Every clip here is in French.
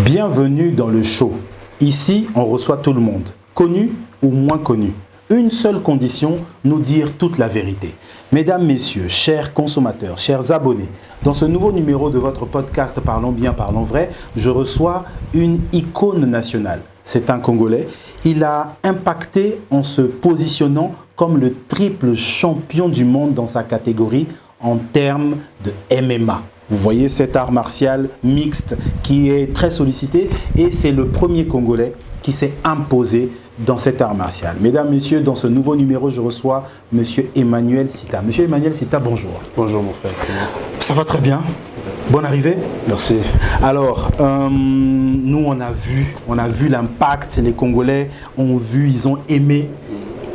Bienvenue dans le show. Ici, on reçoit tout le monde, connu ou moins connu. Une seule condition, nous dire toute la vérité. Mesdames, messieurs, chers consommateurs, chers abonnés, dans ce nouveau numéro de votre podcast Parlons bien, parlons vrai, je reçois une icône nationale. C'est un Congolais. Il a impacté en se positionnant comme le triple champion du monde dans sa catégorie en termes de MMA. Vous voyez cet art martial mixte qui est très sollicité et c'est le premier Congolais qui s'est imposé dans cet art martial. Mesdames, messieurs, dans ce nouveau numéro, je reçois Monsieur Emmanuel Sita. Monsieur Emmanuel Sita, bonjour. Bonjour mon frère. Ça va très bien. Bonne arrivée. Merci. Alors, nous on a vu l'impact, les Congolais ont vu, ils ont aimé.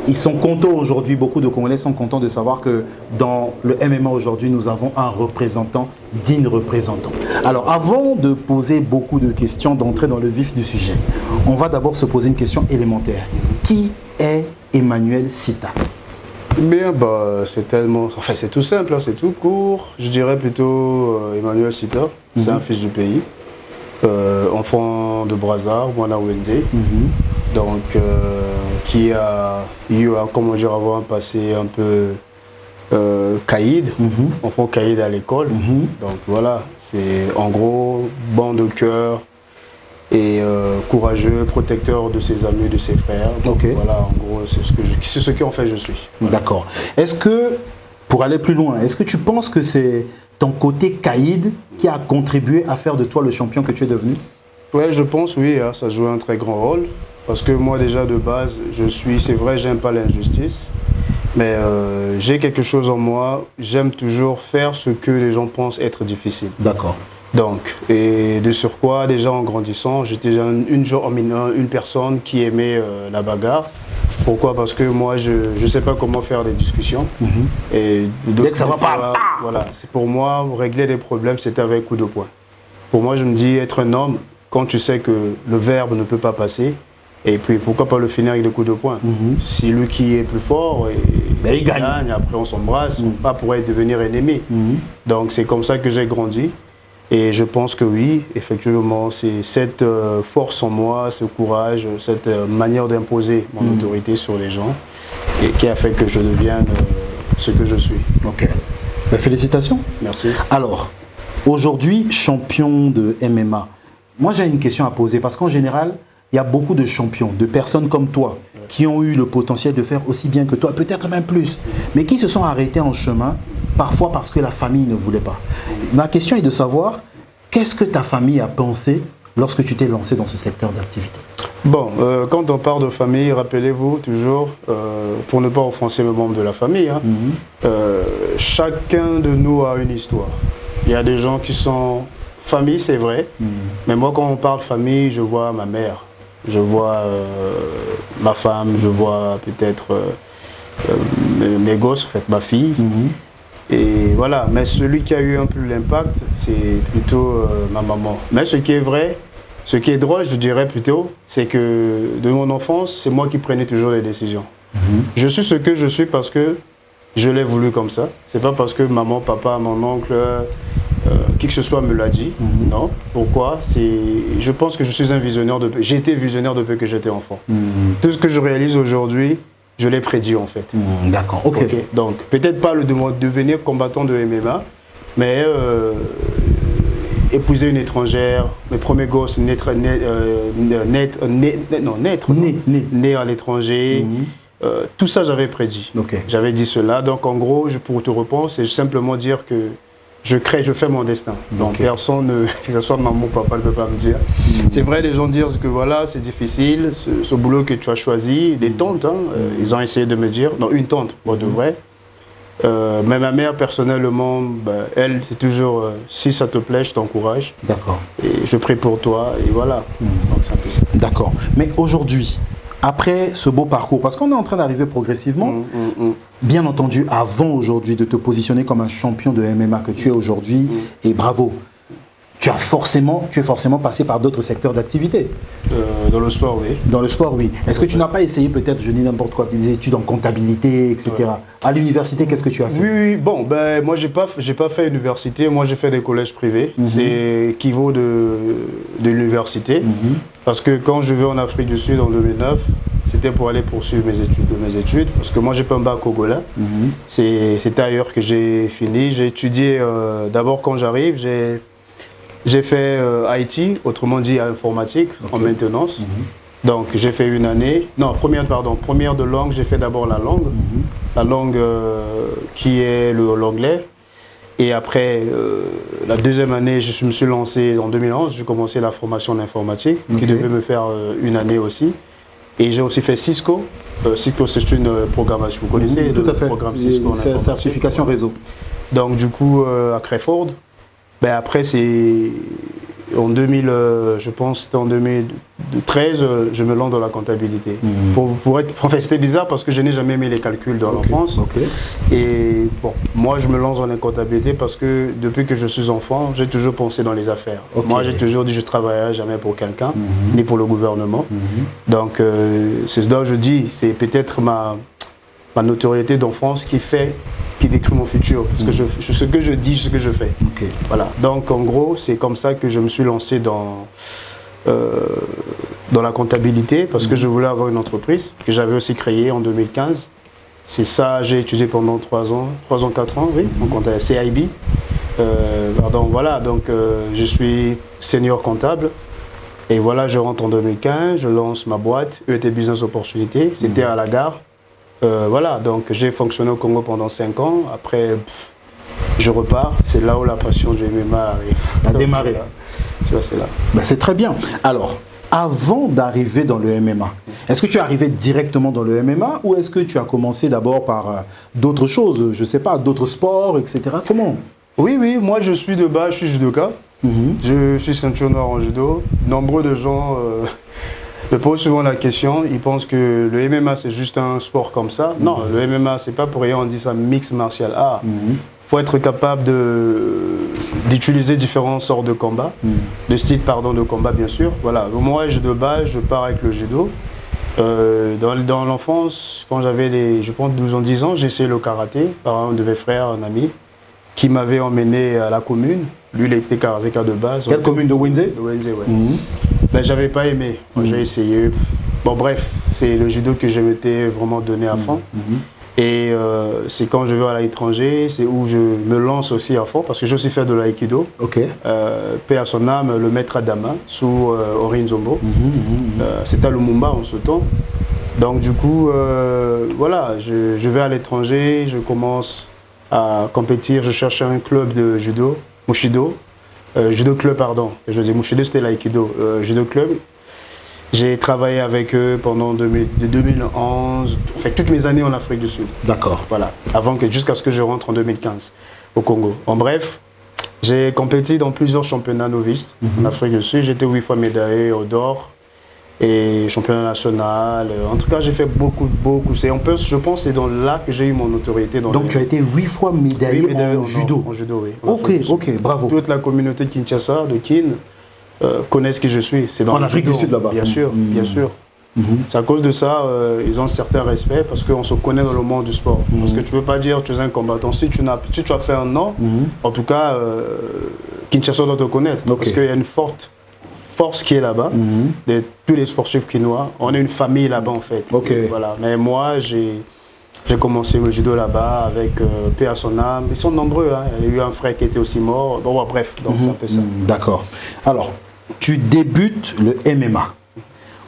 Ils sont contents aujourd'hui, beaucoup de Congolais sont contents de savoir que dans le MMA aujourd'hui, nous avons un représentant, digne représentant. Alors, avant de poser beaucoup de questions, d'entrer dans le vif du sujet, on va d'abord se poser une question élémentaire. Qui est Emmanuel Sita? Bien, c'est tout simple, hein, c'est tout court. Je dirais plutôt Emmanuel Sita, c'est un fils du pays, enfant de Brazzaville, Mwana Wenze. Donc, qui a eu, comment dire, avoir un passé un peu caïd, enfant caïd à l'école. Donc voilà, c'est en gros bon de cœur et courageux, protecteur de ses amis, de ses frères. Donc voilà, en gros, c'est ce qu'en fait je suis. Voilà. D'accord. Est-ce que, pour aller plus loin, est-ce que tu penses que c'est ton côté caïd qui a contribué à faire de toi le champion que tu es devenu? Ouais, je pense, oui, hein, ça joue un très grand rôle. Parce que moi déjà de base, c'est vrai, j'aime pas l'injustice, mais j'ai quelque chose en moi, j'aime toujours faire ce que les gens pensent être difficile. D'accord. Donc, et de surcroît, déjà en grandissant, j'étais une personne qui aimait la bagarre. Pourquoi? Parce que moi, je ne sais pas comment faire des discussions. Et dès que ça va pas, voilà, pour moi, régler des problèmes, c'était avec coup de poing. Pour moi, je me dis, être un homme, quand tu sais que le verbe ne peut pas passer, et puis pourquoi pas le finir avec des coups de poing. Si lui qui est plus fort, il gagne, après on s'embrasse, pas pour devenir ennemi. Donc c'est comme ça que j'ai grandi. Et je pense que oui, effectivement, c'est cette force en moi, ce courage, cette manière d'imposer mon autorité sur les gens et qui a fait que je devienne ce que je suis. Ok. Ben, félicitations. Merci. Alors, aujourd'hui, champion de MMA, moi j'ai une question à poser parce qu'en général, il y a beaucoup de champions, de personnes comme toi, qui ont eu le potentiel de faire aussi bien que toi, peut-être même plus, mais qui se sont arrêtés en chemin, parfois parce que la famille ne voulait pas. Ma question est de savoir, qu'est-ce que ta famille a pensé lorsque tu t'es lancé dans ce secteur d'activité? Bon, quand on parle de famille, rappelez-vous toujours, pour ne pas offenser le membre de la famille, hein, chacun de nous a une histoire. Il y a des gens qui sont famille, c'est vrai, mais moi quand on parle famille, je vois ma mère. Je vois ma femme, je vois peut-être mes gosses, en fait, ma fille. Et voilà, mais celui qui a eu un peu l'impact, c'est plutôt ma maman. Mais ce qui est vrai, ce qui est drôle, je dirais plutôt, c'est que de mon enfance, c'est moi qui prenais toujours les décisions. Je suis ce que je suis parce que je l'ai voulu comme ça. C'est pas parce que maman, papa, mon oncle, qui que ce soit me l'a dit. Non. Pourquoi? Je pense que je suis un visionnaire j'ai été visionnaire depuis que j'étais enfant. Tout ce que je réalise aujourd'hui, je l'ai prédit en fait. D'accord. Ok. Donc peut-être pas de devenir combattant de MMA, mais épouser une étrangère, mes premiers gosses nés à l'étranger. Tout ça j'avais prédit. J'avais dit cela. Donc en gros, pour te répondre, c'est simplement dire que je fais mon destin. Donc personne, que ce soit maman ou papa, ne peut pas me dire. C'est vrai, les gens disent que voilà, c'est difficile, ce boulot que tu as choisi. Des tantes, ils ont essayé de me dire, non, une tante, moi de vrai. Mais ma mère, personnellement, elle, c'est toujours, si ça te plaît, je t'encourage. D'accord. Et je prie pour toi, et voilà. Donc c'est un peu ça. D'accord. Mais aujourd'hui, après ce beau parcours, parce qu'on est en train d'arriver progressivement, bien entendu, avant aujourd'hui de te positionner comme un champion de MMA que tu es aujourd'hui, et bravo. tu es forcément passé par d'autres secteurs d'activité. Dans le sport, oui. Dans le sport, oui. Est-ce que tu n'as pas essayé peut-être, je dis n'importe quoi, des études en comptabilité, etc. Ouais. À l'université, qu'est-ce que tu as fait? Oui. Bon, ben moi j'ai pas fait université. Moi j'ai fait des collèges privés. C'est équivaut de l'université. Parce que quand je vais en Afrique du Sud en 2009, c'était pour aller poursuivre mes études. Parce que moi j'ai pas un bac congolais. C'était ailleurs que j'ai fini. J'ai étudié d'abord quand j'arrive. J'ai fait IT, autrement dit informatique, en maintenance. Donc j'ai fait une année, première de langue, j'ai fait d'abord la langue qui est l'anglais. Et après, la deuxième année, je me suis lancé en 2011, j'ai commencé la formation en informatique, qui devait me faire une année aussi. Et j'ai aussi fait Cisco. Cisco, c'est une programmation, vous connaissez tout à fait. Programme Cisco en c'est certification réseau. Donc du coup, à Creford. Ben après, c'est en 2000, je pense c'était en 2013, je me lance dans la comptabilité. C'était bizarre parce que je n'ai jamais aimé les calculs dans l'enfance. Et bon, moi je me lance dans la comptabilité parce que depuis que je suis enfant, j'ai toujours pensé dans les affaires. Moi j'ai toujours dit je ne travaillerai jamais pour quelqu'un, ni pour le gouvernement. Donc c'est ce dont je dis, c'est peut-être ma notoriété d'enfance qui décrit mon futur, parce que ce que je dis, ce que je fais. Voilà. Donc en gros, c'est comme ça que je me suis lancé dans la comptabilité, parce que je voulais avoir une entreprise que j'avais aussi créée en 2015. C'est ça, j'ai étudié pendant 3 ans, 4 ans, oui, en comptable CIB. Voilà, donc je suis senior comptable. Et voilà, je rentre en 2015, je lance ma boîte, ET Business Opportunité, c'était à la gare. Voilà, donc j'ai fonctionné au Congo pendant 5 ans. Après, je repars. C'est là où la passion du MMA arrive. A démarré. C'est là. Ben, c'est très bien. Alors, avant d'arriver dans le MMA, est-ce que tu es arrivé directement dans le MMA ou est-ce que tu as commencé d'abord par d'autres choses, je ne sais pas, d'autres sports, etc. Comment? Oui, moi je suis de base, je suis judoka. Je suis ceinture noire en judo. Nombreux de gens me posent souvent la question, ils pensent que le MMA c'est juste un sport comme ça. Non, le MMA c'est pas pour rien, on dit ça mix martial art. Faut être capable d'utiliser différentes sortes de combats, de styles de combat bien sûr. Voilà, moi de base je pars avec le judo. Dans l'enfance, quand j'avais je pense 12 ans, 10 ans, j'ai essayé le karaté par un de mes frères, un ami, qui m'avait emmené à la commune. Lui il était karatéka de base. Quelle commune de Wenze? De Wenze, ouais. Ben, j'avais pas aimé, j'ai essayé. Bon bref, c'est le judo que je m'étais vraiment donné à fond. Et c'est quand je vais à l'étranger, c'est où je me lance aussi à fond, parce que je aussi fait de l'aïkido. Paix à son âme, le maître Adama, sous Orin Zombo. C'était à Lumumba en ce temps. Donc du coup, voilà, je vais à l'étranger, je commence à compétir, je cherche un club de judo, Mushido. Judo club, pardon. Je dis Mushido, c'était l'aïkido. Judo club. J'ai travaillé avec eux pendant 2011, en fait toutes mes années en Afrique du Sud. D'accord. Voilà, jusqu'à ce que je rentre en 2015 au Congo. En bref, j'ai compéti dans plusieurs championnats novices en Afrique du Sud. J'étais 8 fois médaillé au d'or et championnat national. En tout cas, j'ai fait beaucoup. Je pense que c'est dans là que j'ai eu mon notoriété. Donc tu as été 8 fois médaillé en judo. En judo, oui. Ok, bravo. Toute la communauté de Kinshasa, de Kin, connaissent qui je suis. C'est dans en Afrique du Sud là-bas. Bien sûr, bien sûr. C'est à cause de ça, ils ont un certain respect parce qu'on se connaît dans le monde du sport. Parce que tu ne peux pas dire que tu es un combattant. Si tu as fait un nom, en tout cas, Kinshasa doit te connaître. Parce qu'il y a une forte force qui est là-bas, de tous les sportifs quinois. On est une famille là-bas en fait. Voilà. Mais moi, j'ai commencé le judo là-bas avec paix à son âme. Ils sont nombreux. Hein. Il y a eu un frère qui était aussi mort. Bon, bref, donc c'est un peu ça. D'accord. Alors, tu débutes le MMA.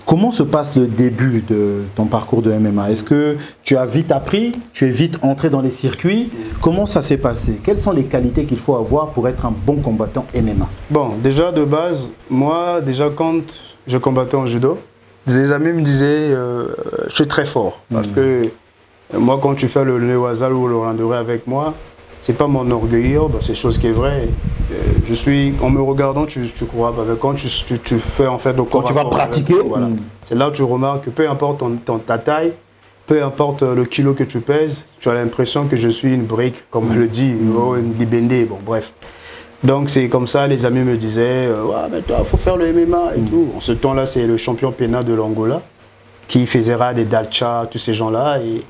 Comment se passe le début de ton parcours de MMA? Est-ce que tu as vite appris? Tu es vite entré dans les circuits? Comment ça s'est passé? Quelles sont les qualités qu'il faut avoir pour être un bon combattant MMA? Bon, déjà de base, moi, quand je combattais en judo, des amis me disaient je suis très fort. Parce que moi, quand tu fais le Néo-Azal ou le Randoré avec moi, c'est pas mon orgueil, c'est chose qui est vraie. En me regardant, tu crois pas. Quand tu fais en fait le quand tu vas pratiquer, voilà. C'est là où tu remarques que peu importe ta taille, peu importe le kilo que tu pèses, tu as l'impression que je suis une brique, comme on le dit, une libendé, bon bref. Donc c'est comme ça, les amis me disaient ouais, mais toi, il faut faire le MMA et tout. En ce temps-là, c'est le champion PENA de l'Angola qui faisait des Dalcha, tous ces gens-là. Et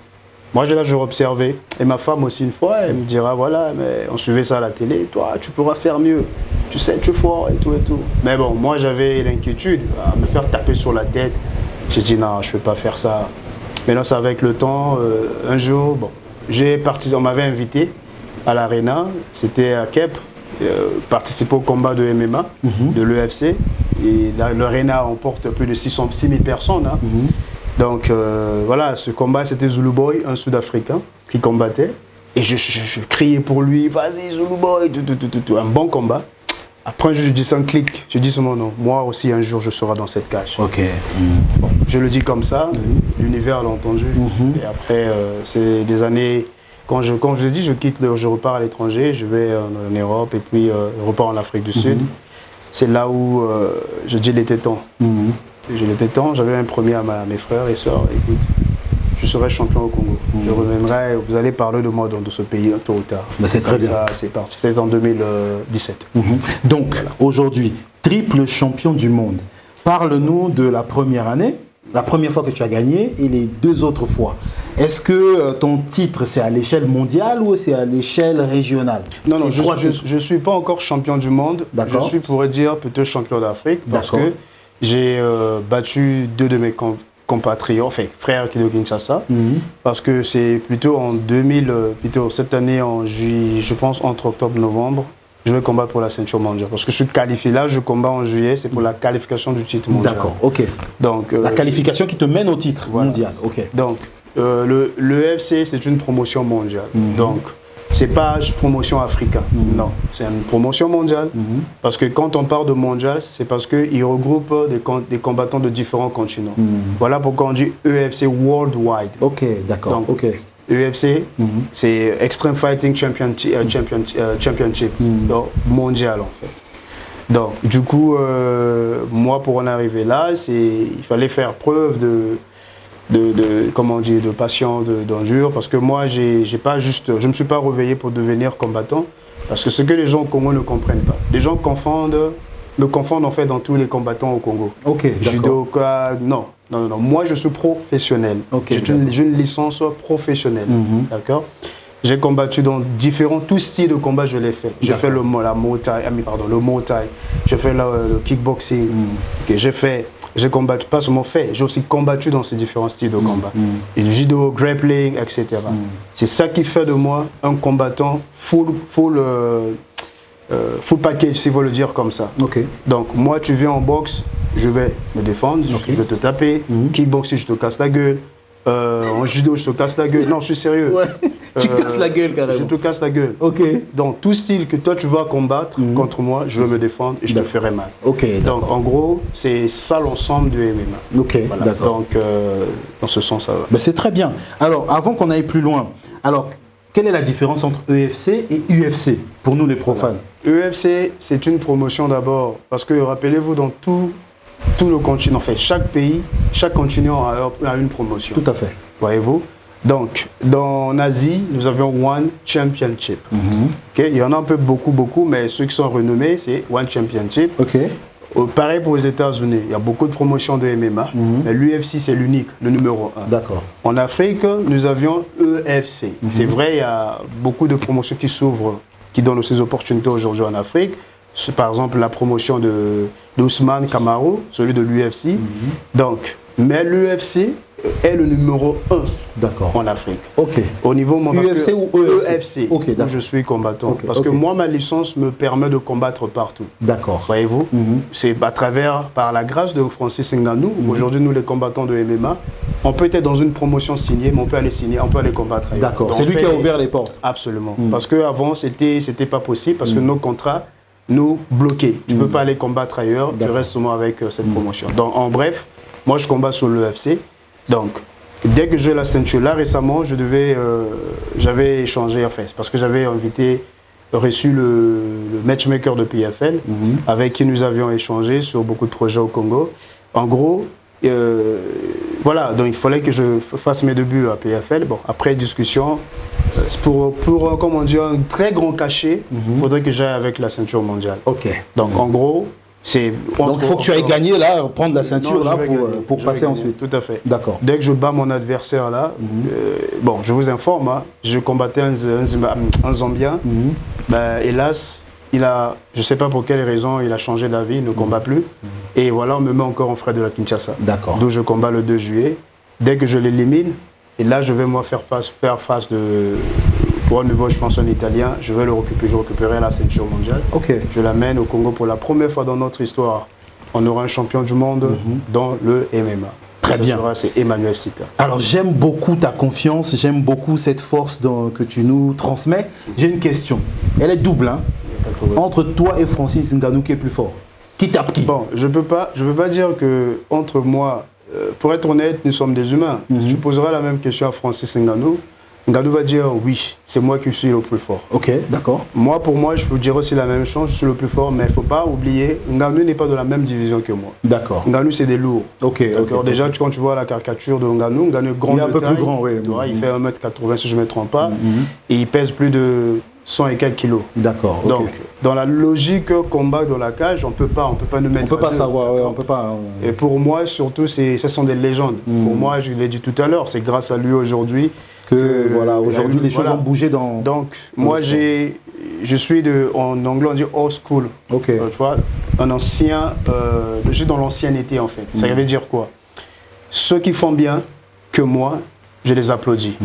moi, je observais. Et ma femme aussi, une fois, elle me dira voilà, mais on suivait ça à la télé. Toi, tu pourras faire mieux. Tu sais, tu es fort et tout et tout. Mais bon, moi, j'avais l'inquiétude à me faire taper sur la tête. J'ai dit non, je ne peux pas faire ça. Mais là, c'est avec le temps. Un jour, bon, on m'avait invité à l'Arena. C'était à Kep. Participer au combat de MMA, de l'EFC. Et l'Arena emporte plus de 6 000 personnes. Hein. Donc voilà, ce combat, c'était Zulu Boy, un Sud-Africain qui combattait. Et je criais pour lui, vas-y Zulu Boy, un bon combat. Après, je dis un clic, je dis son nom. Moi aussi, un jour, je serai dans cette cage. Ok. Bon, je le dis comme ça, l'univers l'a entendu. Et après, c'est des années... Quand je dis, je repars à l'étranger, je vais en Europe et puis je repars en Afrique du Sud. C'est là où je dis il était temps. Il était temps, j'avais un premier à mes frères et sœurs, écoute, je serai champion au Congo. Je reviendrai, vous allez parler de moi dans ce pays tôt ou tard. Ben c'est très bien. Ça, c'est parti, c'est en 2017. Donc, aujourd'hui, triple champion du monde. Parle-nous de la première année. La première fois que tu as gagné et les 2 autres fois. Est-ce que ton titre, c'est à l'échelle mondiale ou c'est à l'échelle régionale? Non, je ne suis pas encore champion du monde. Je suis, pourrait dire, plutôt champion d'Afrique. Parce que j'ai battu 2 de mes compatriotes, enfin frères qui sont de Kinshasa. Parce que c'est plutôt en plutôt cette année, en juillet, je pense entre octobre et novembre, je vais combattre pour la ceinture mondiale. Parce que je suis qualifié. Là, je combats en juillet, c'est pour la qualification du titre mondial. D'accord, ok. Donc, la qualification qui te mène au titre mondial, ok. Donc, l'EFC, c'est une promotion mondiale. Donc, c'est pas une promotion africaine. Non, c'est une promotion mondiale. Parce que quand on parle de mondial, c'est parce qu'il regroupe des combattants de différents continents. Voilà pourquoi on dit EFC Worldwide. Ok, d'accord, ok. UFC, c'est Extreme Fighting Championship, donc mondial en fait. Donc du coup, moi pour en arriver là, il fallait faire preuve de patience, d'endure, parce que moi je me suis pas réveillé pour devenir combattant, parce que ce que les gens au Congo ne comprennent pas, les gens me confondent en fait dans tous les combattants au Congo. Ok, judoka, non. Moi je suis professionnel. Okay, j'ai une licence professionnelle. D'accord. J'ai combattu dans tout style de combat, je l'ai fait. J'ai fait le Muay Thai, le Muay Thai. J'ai fait le kickboxing. J'ai combattu, pas seulement fait, j'ai aussi combattu dans ces différents styles de combat. Et le judo, grappling, etc. C'est ça qui fait de moi un combattant full package, si vous le dire comme ça. Donc moi, tu viens en boxe, je vais me défendre, je vais te taper. Kickboxing, je te casse la gueule. En judo, je te casse la gueule. Non, je suis sérieux. Ouais. Tu casses la gueule carrément. Je te casse la gueule. Donc tout style que toi tu vas combattre contre moi, je vais me défendre et je te ferai mal. Donc en gros, c'est ça l'ensemble du MMA. Voilà. D'accord. Donc dans ce sens, ça va. Ben, c'est très bien. Alors avant qu'on aille plus loin, quelle est la différence entre EFC et UFC pour nous les profanes? EFC, c'est une promotion d'abord, parce que rappelez-vous, dans tout le continent, en fait, chaque pays, chaque continent a une promotion. Tout à fait. Voyez-vous? Donc, en Asie, nous avions One Championship. Il y en a un peu beaucoup, mais ceux qui sont renommés, c'est One Championship. Pareil pour les États-Unis, il y a beaucoup de promotions de MMA, mais l'UFC c'est l'unique, le numéro 1. D'accord. En Afrique, nous avions EFC. C'est vrai, il y a beaucoup de promotions qui s'ouvrent, qui donnent aussi des opportunités aujourd'hui en Afrique. C'est par exemple la promotion d'Ousmane Kamaru, celui de l'UFC. Donc, mais l'UFC est le numéro 1 en Afrique. Au niveau UFC ou EFC, où je suis combattant. Parce que moi, ma licence me permet de combattre partout. D'accord. Voyez-vous, c'est par la grâce de Francis Ngannou, aujourd'hui nous les combattants de MMA, on peut être dans une promotion signée, mais on peut aller signer, on peut aller combattre ailleurs. D'accord, c'est lui qui a ouvert les portes. Absolument. Parce qu'avant, c'était pas possible, parce que nos contrats nous bloquaient. Tu ne peux pas aller combattre ailleurs, tu restes seulement avec cette promotion. Donc en bref, moi je combats sur l'EFC. Donc, dès que j'ai la ceinture, là récemment, j'avais échangé, en fait, parce que j'avais reçu le matchmaker de PFL, avec qui nous avions échangé sur beaucoup de projets au Congo. En gros, voilà, donc il fallait que je fasse mes débuts à PFL. Bon, après discussion, pour comment dire, un très grand cachet, il faudrait que j'aille avec la ceinture mondiale. Ok. Donc en gros, c'est... Donc il faut que tu ailles gagner là, prendre la ceinture là pour passer ensuite. Tout à fait. D'accord. Dès que je bats mon adversaire là, bon, je vous informe, hein, je combattais un Zambien. Ben, hélas, je ne sais pas pour quelle raison, il a changé d'avis, il ne combat plus. Et voilà, on me met encore en frais de la Kinshasa. D'accord. D'où je combats le 2 juillet. Dès que je l'élimine, et là, je vais moi faire face pour un niveau, je pense, en italien, je vais récupérer la ceinture mondiale. Ok. Je l'amène au Congo pour la première fois dans notre histoire. On aura un champion du monde dans le MMA. Très bien. C'est Emmanuel Sita. Alors j'aime beaucoup ta confiance, j'aime beaucoup cette force que tu nous transmets. J'ai une question. Elle est double, hein. Entre toi et Francis Ngannou, qui est plus fort? Qui tape qui? Bon, je peux pas dire que entre moi, pour être honnête, nous sommes des humains. Si tu poseras la même question à Francis Ngannou, Ngannou va dire oui, c'est moi qui suis le plus fort. Ok, d'accord. Moi, pour moi, je peux dire aussi la même chose, je suis le plus fort, mais il ne faut pas oublier, Ngannou n'est pas de la même division que moi. D'accord. Ngannou, c'est des lourds. Ok. D'accord. Déjà, quand tu vois la caricature de Ngannou est grand. Il est un peu plus grand, oui. Il fait 1m80 si je ne me trompe pas, et il pèse plus de 100 et quelques kilos. D'accord. Donc, dans la logique combat dans la cage, on peut pas nous mettre. On peut pas savoir, on peut pas. Et pour moi, surtout, ce sont des légendes. Pour moi, je l'ai dit tout à l'heure, c'est grâce à lui aujourd'hui que voilà, aujourd'hui les choses ont bougé dans. Donc, moi, je suis en anglais on dit old school. Ok. Tu vois, un ancien, je suis dans l'ancienneté en fait. Ça veut dire quoi? Ceux qui font bien que moi, je les applaudis.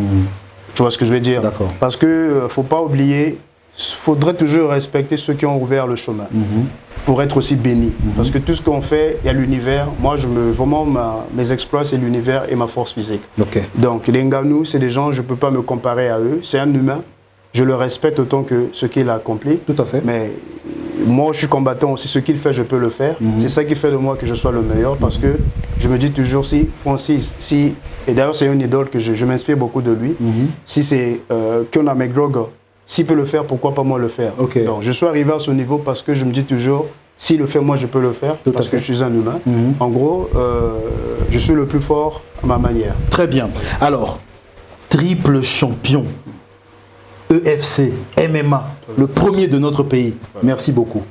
Tu vois ce que je veux dire? D'accord. Parce que faut pas oublier, faudrait toujours respecter ceux qui ont ouvert le chemin pour être aussi bénis. Parce que tout ce qu'on fait, il y a l'univers. Moi, vraiment, mes exploits, c'est l'univers et ma force physique. Ok. Donc, les Ngannou, c'est des gens, je ne peux pas me comparer à eux. C'est un humain. Je le respecte autant que ce qu'il a accompli. Tout à fait. Mais moi, je suis combattant aussi. Ce qu'il fait, je peux le faire. C'est ça qui fait de moi que je sois le meilleur. Parce que je me dis toujours, si Francis, et d'ailleurs, c'est une idole que je m'inspire beaucoup de lui. Si c'est Conor McGregor, s'il peut le faire, pourquoi pas moi le faire? Okay. Donc, je suis arrivé à ce niveau parce que je me dis toujours, s'il le fait, moi je peux le faire, parce que je suis un humain. En gros, je suis le plus fort à ma manière. Très bien. Alors, triple champion, EFC, MMA, le premier de notre pays. Merci beaucoup.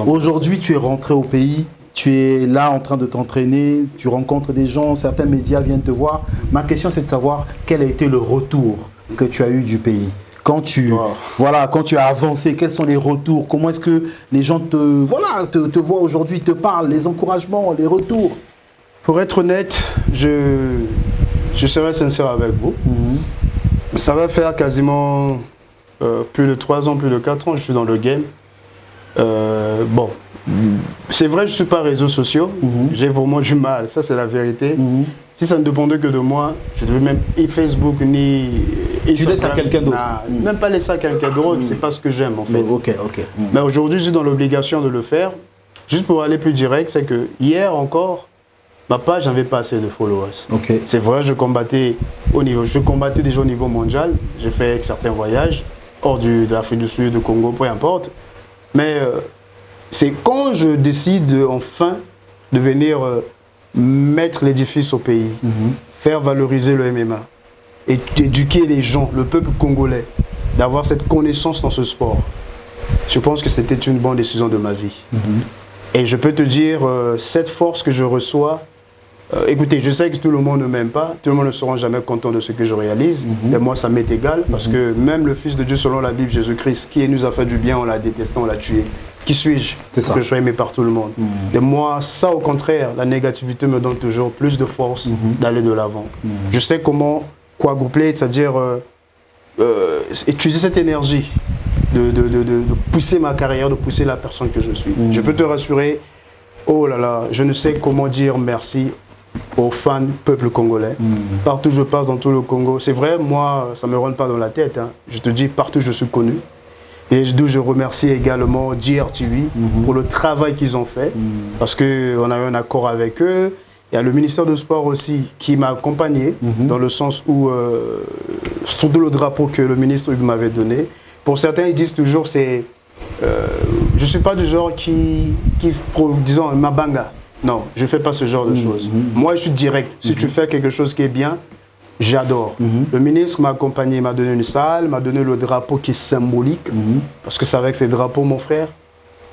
Aujourd'hui, tu es rentré au pays. Tu es là en train de t'entraîner, tu rencontres des gens, certains médias viennent te voir. Ma question, c'est de savoir quel a été le retour que tu as eu du pays. Quand tu as avancé, quels sont les retours? Comment est-ce que les gens te voient aujourd'hui, te parlent, les encouragements, les retours? Pour être honnête, je serai sincère avec vous. Ça va faire quasiment plus de 3 ans, plus de 4 ans, je suis dans le game. Bon, c'est vrai, je ne suis pas réseaux sociaux, j'ai vraiment du mal, ça c'est la vérité. Si ça ne dépendait que de moi, je ne devais même ni Facebook ni Instagram. Tu laisses à quelqu'un d'autre? Même pas laisser à quelqu'un d'autre, c'est pas ce que j'aime en fait. Ok. Mais aujourd'hui, je suis dans l'obligation de le faire. Juste pour aller plus direct, c'est que hier encore, ma page n'avait pas assez de followers. C'est vrai, je combattais déjà au niveau mondial. J'ai fait certains voyages hors de l'Afrique du Sud, du Congo, peu importe. Mais c'est quand je décide enfin de venir mettre l'édifice au pays, faire valoriser le MMA, et éduquer les gens, le peuple congolais, d'avoir cette connaissance dans ce sport. Je pense que c'était une bonne décision de ma vie. Et je peux te dire, cette force que je reçois, écoutez, je sais que tout le monde ne m'aime pas, tout le monde ne sera jamais content de ce que je réalise, mais moi ça m'est égal, parce que même le Fils de Dieu selon la Bible, Jésus-Christ, qui nous a fait du bien, on l'a détesté, on l'a tué. Qui suis-je pour que je sois aimé par tout le monde? Et moi, ça au contraire, la négativité me donne toujours plus de force d'aller de l'avant. Je sais comment quadrupler, c'est-à-dire utiliser cette énergie de pousser ma carrière, de pousser la personne que je suis. Je peux te rassurer, oh là là, je ne sais comment dire merci aux fans peuple congolais. Partout où je passe dans tout le Congo, c'est vrai, moi, ça ne me rentre pas dans la tête. Je te dis, partout je suis connu. Et d'où je remercie également JRTV pour le travail qu'ils ont fait, parce qu'on a eu un accord avec eux. Il y a le ministère du Sport aussi qui m'a accompagné, dans le sens où, surtout le drapeau que le ministre m'avait donné. Pour certains, ils disent toujours, je ne suis pas du genre qui disons, Mabanga. Non, je ne fais pas ce genre de choses. Moi, je suis direct. Si tu fais quelque chose qui est bien, j'adore. Le ministre m'a accompagné, m'a donné une salle, m'a donné le drapeau qui est symbolique. Parce que c'est avec ces drapeaux, mon frère,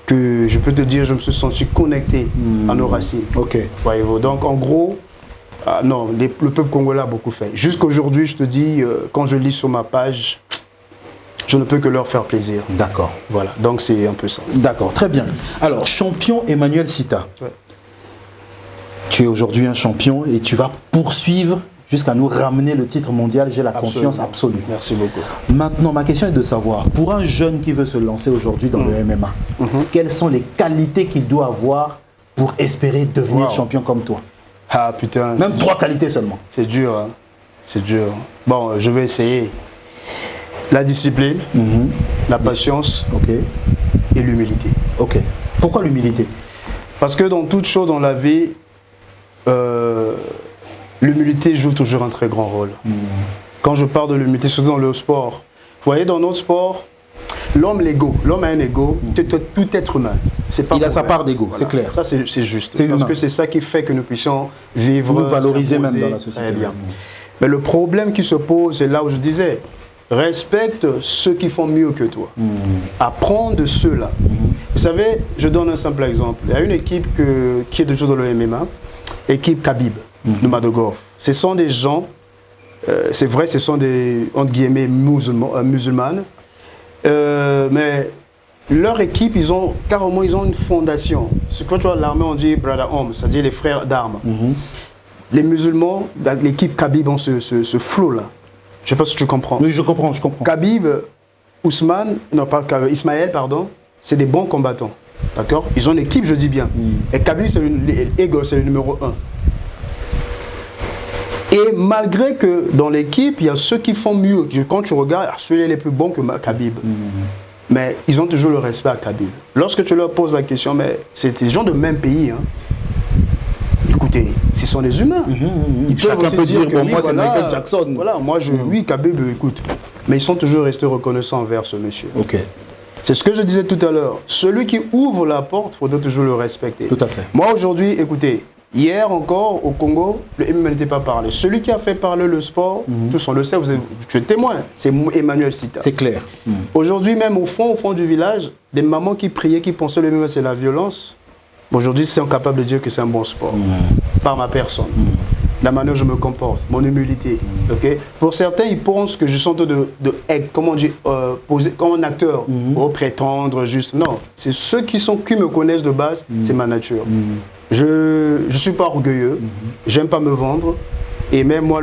que je peux te dire, je me suis senti connecté à nos racines. Ok. Voyez-vous. Donc, en gros, non, le peuple congolais a beaucoup fait. Jusqu'aujourd'hui, je te dis, quand je lis sur ma page, je ne peux que leur faire plaisir. D'accord. Voilà, donc c'est un peu ça. D'accord, très bien. Alors, champion Emmanuel Sita. Ouais. Tu es aujourd'hui un champion et tu vas poursuivre jusqu'à nous ramener le titre mondial. J'ai la confiance absolue. Merci beaucoup. Maintenant, ma question est de savoir, pour un jeune qui veut se lancer aujourd'hui dans le MMA, quelles sont les qualités qu'il doit avoir pour espérer devenir champion comme toi? Ah putain. Même 3 qualités seulement. C'est dur, hein. C'est dur. Bon, je vais essayer. La discipline, la patience et l'humilité. Ok. Pourquoi l'humilité? Parce que dans toute chose dans la vie, l'humilité joue toujours un très grand rôle. Quand je parle de l'humilité, surtout dans le sport, vous voyez, dans notre sport, l'homme a un ego, tout être humain. Il a sa part d'ego, voilà. C'est clair. Ça, c'est juste. Parce que c'est ça qui fait que nous puissions vivre, nous valoriser même dans la société. Très bien. Mais le problème qui se pose, c'est là où je disais, respecte ceux qui font mieux que toi. Apprends de ceux-là. Vous savez, je donne un simple exemple. Il y a une équipe qui est toujours dans le MMA, équipe Khabib, de Madogorov. Ce sont des gens, c'est vrai, ce sont des, entre guillemets, musulmanes, mais leur équipe, ils ont une fondation. C'est quand tu vois l'armée, on dit brother arms, c'est-à-dire les frères d'armes. Les musulmans, l'équipe Khabib ont ce flow-là. Je ne sais pas si tu comprends. Oui, je comprends. Khabib, Ismaël, pardon, c'est des bons combattants. D'accord? Ils ont une équipe, je dis bien. Et Khabib, c'est le numéro 1. Et malgré que dans l'équipe, il y a ceux qui font mieux. Quand tu regardes, ceux-là les plus bons que Khabib. Mais ils ont toujours le respect à Khabib. Lorsque tu leur poses la question, mais c'est des gens de même pays. Hein. Écoutez, ce sont des humains. Chacun peut dire, bon, moi c'est Michael Jackson. Voilà, moi oui, Khabib, écoute. Mais ils sont toujours restés reconnaissants envers ce monsieur. Ok. C'est ce que je disais tout à l'heure. Celui qui ouvre la porte, il faudra toujours le respecter. Tout à fait. Moi aujourd'hui, écoutez, hier encore au Congo, le MMA n'était pas parlé. Celui qui a fait parler le sport, tous on le sait, tu es témoin, c'est Emmanuel Sita. C'est clair. Aujourd'hui même au fond du village, des mamans qui priaient, qui pensaient le MMA c'est la violence. Aujourd'hui, c'est incapable de dire que c'est un bon sport, par ma personne. La manière dont je me comporte, mon humilité. Okay? Pour certains, ils pensent que je suis en train de comment dire, poser comme un acteur, prétendre juste. Non, c'est ceux qui me connaissent de base, c'est ma nature. Je ne suis pas orgueilleux, j'aime pas me vendre. Et même moi,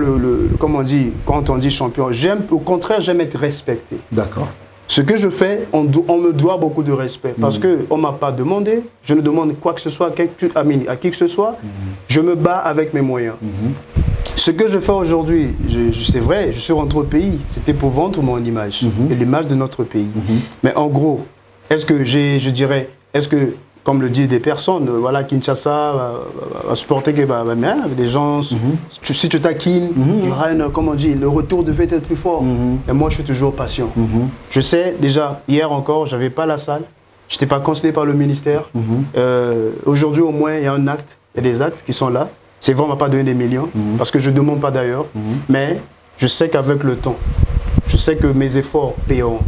comment on dit, quand on dit champion, au contraire, j'aime être respecté. D'accord. Ce que je fais, on me doit beaucoup de respect parce qu'on ne m'a pas demandé, je ne demande quoi que ce soit à qui que ce soit, je me bats avec mes moyens. Ce que je fais aujourd'hui, c'est vrai, je suis rentré au pays, c'était pour vendre mon image et l'image de notre pays. Mais en gros, est-ce que est-ce que, comme le disent des personnes, voilà, Kinshasa va supporter des gens, si tu taquines, il y aura comment on dit, le retour devait être plus fort. Et moi, je suis toujours patient. Je sais, déjà, hier encore, je n'avais pas la salle, je n'étais pas considéré par le ministère. Aujourd'hui, au moins, il y a un acte, il y a des actes qui sont là. C'est vrai, on ne m'a pas donné des millions, parce que je ne demande pas d'ailleurs, mais je sais qu'avec le temps, je sais que mes efforts paieront.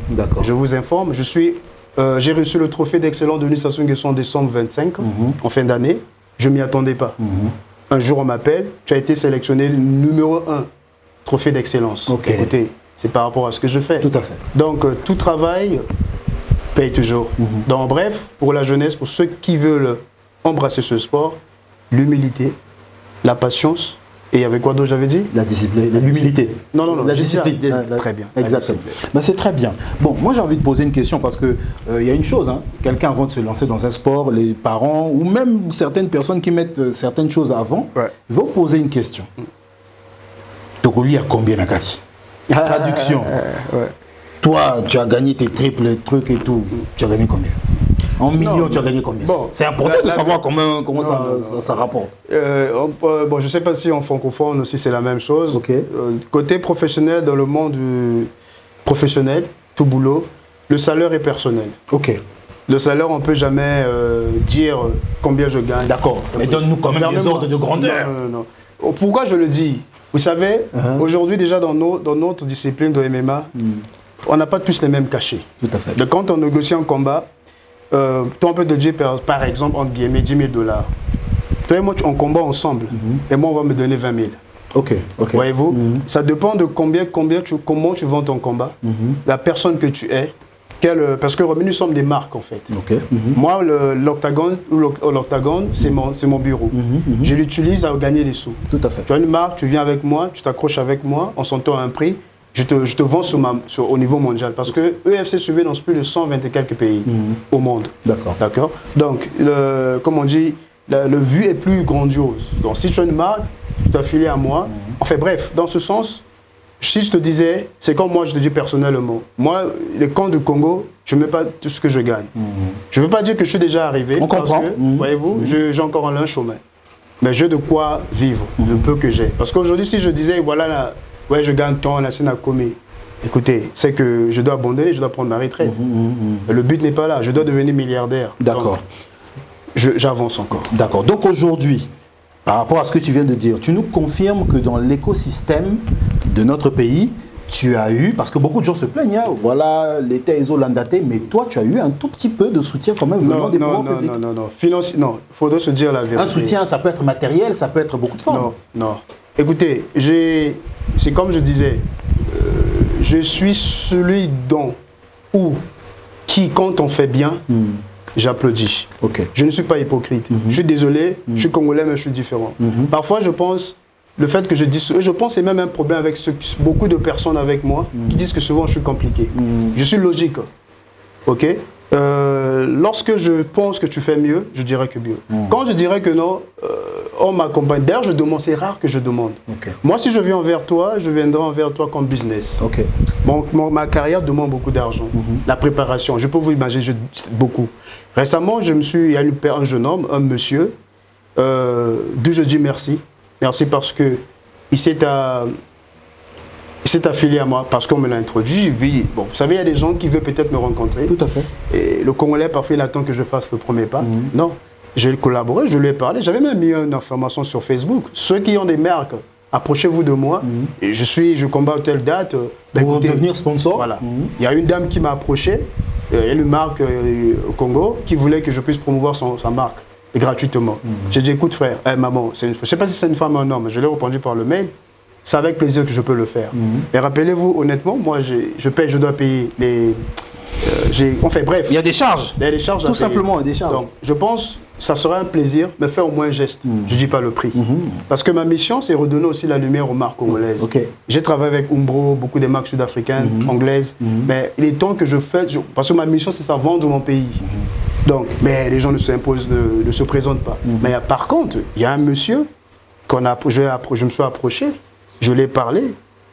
Je vous informe, j'ai reçu le trophée d'excellence de l'Union Nguesson en décembre 25, en fin d'année. Je ne m'y attendais pas. Un jour, on m'appelle, tu as été sélectionné numéro 1, trophée d'excellence. Écoutez, c'est par rapport à ce que je fais. Tout à fait. Donc, tout travail paye toujours. Donc, bref, pour la jeunesse, pour ceux qui veulent embrasser ce sport, l'humilité, la patience, et avec quoi d'autre j'avais dit? La discipline, l'humilité. Non, la discipline. Très bien. Exactement. Ben, c'est très bien. Bon, moi j'ai envie de poser une question parce que y a une chose, hein, quelqu'un avant de se lancer dans un sport, les parents ou même certaines personnes qui mettent certaines choses avant, vont poser une question. Togoli a combien Nakati? Traduction. Toi, tu as gagné tes triples trucs et tout. Tu as gagné combien? En millions, tu as gagné combien? C'est important de savoir comment ça rapporte. Je ne sais pas si en francophone aussi c'est la même chose. Côté professionnel, dans le monde professionnel, tout boulot, le salaire est personnel. Le salaire, on ne peut jamais dire combien je gagne. D'accord, mais donne-nous quand même des ordres de grandeur. Non. Pourquoi je le dis? Vous savez, aujourd'hui déjà dans notre discipline de MMA, on n'a pas tous les mêmes cachets. Tout à fait. Donc quand on négocie un combat, toi on peut te dire par exemple, entre guillemets, 10 000 $. Toi et moi, on combat ensemble. Et moi, on va me donner 20 000. Ok. Voyez-vous, ça dépend de comment tu vends ton combat, la personne que tu es. Parce que nous sommes des marques en fait. Moi, l'octagone, c'est mon bureau. Je l'utilise à gagner des sous. Tout à fait. Tu as une marque, tu viens avec moi, tu t'accroches avec moi, on s'entend à un prix. Je te vends au niveau mondial. Parce que EFC suivi dans plus de 120 et quelques pays au monde. D'accord. Donc, comme on dit, le vue est plus grandiose. Donc, si tu as une marque, tu t'affilies à moi. Enfin bref, dans ce sens, si je te disais, c'est comme moi je te dis personnellement, moi, les camps du Congo, je ne mets pas tout ce que je gagne. Je ne veux pas dire que je suis déjà arrivé, on parce comprend. que, voyez-vous, j'ai encore un long chemin. Mais j'ai de quoi vivre, le peu que j'ai. Parce qu'aujourd'hui, si je disais, voilà, je gagne tant, la scène a commis. Écoutez, c'est que je dois abandonner, je dois prendre ma retraite. Le but n'est pas là, je dois devenir milliardaire. D'accord. J'avance encore. D'accord. Donc aujourd'hui, par rapport à ce que tu viens de dire, tu nous confirmes que dans l'écosystème de notre pays, tu as eu, parce que beaucoup de gens se plaignent, voilà, l'État est holandaté, mais toi, tu as eu un tout petit peu de soutien quand même venant des pouvoirs publics. Non. Non, il faudrait se dire la vérité. Un soutien, ça peut être matériel, ça peut être beaucoup de formes. Non. Écoutez, c'est comme je disais, je suis celui qui, quand on fait bien, j'applaudis. Je ne suis pas hypocrite. Je suis désolé, je suis congolais, mais je suis différent. Parfois, je pense, le fait que je dis, je pense que c'est même un problème avec beaucoup de personnes avec moi qui disent que souvent je suis compliqué. Je suis logique. Lorsque je pense que tu fais mieux, je dirais que mieux. Quand je dirais que non, on m'accompagne. D'ailleurs, je demande, c'est rare que je demande. Moi, si je viens envers toi, je viendrai envers toi comme business. Ma carrière demande beaucoup d'argent. La préparation, je peux vous imaginer beaucoup. Récemment, il y a un jeune homme, un monsieur, d'où je dis merci. Merci parce que il s'est affilié à moi parce qu'on me l'a introduit. Bon, vous savez, il y a des gens qui veulent peut-être me rencontrer. Tout à fait. Et le Congolais, parfois, il attend que je fasse le premier pas. Non, j'ai collaboré, je lui ai parlé. J'avais même mis une information sur Facebook. Ceux qui ont des marques, approchez-vous de moi. Et je combats à telle date. Pour devenir sponsor. Voilà. Il y a une dame qui m'a approché. Il y a une marque au Congo qui voulait que je puisse promouvoir sa marque. Gratuitement. J'ai dit, écoute frère, maman, je ne sais pas si c'est une femme ou un homme, je l'ai répondu par le mail, c'est avec plaisir que je peux le faire. Et rappelez-vous, honnêtement, moi je dois payer les... enfin bref. Il y a des charges. Il y a des charges. Tout simplement, il y a des charges. Donc je pense que ça sera un plaisir, mais faire au moins un geste. Je ne dis pas le prix. Parce que ma mission, c'est redonner aussi la lumière aux marques congolaises. J'ai travaillé avec Umbro, beaucoup des marques sud-africaines, anglaises, mais il est temps que je fasse, parce que ma mission, c'est ça, vendre mon pays. Donc, mais les gens ne se présentent pas. Mais par contre, il y a un monsieur je me suis approché, je l'ai parlé.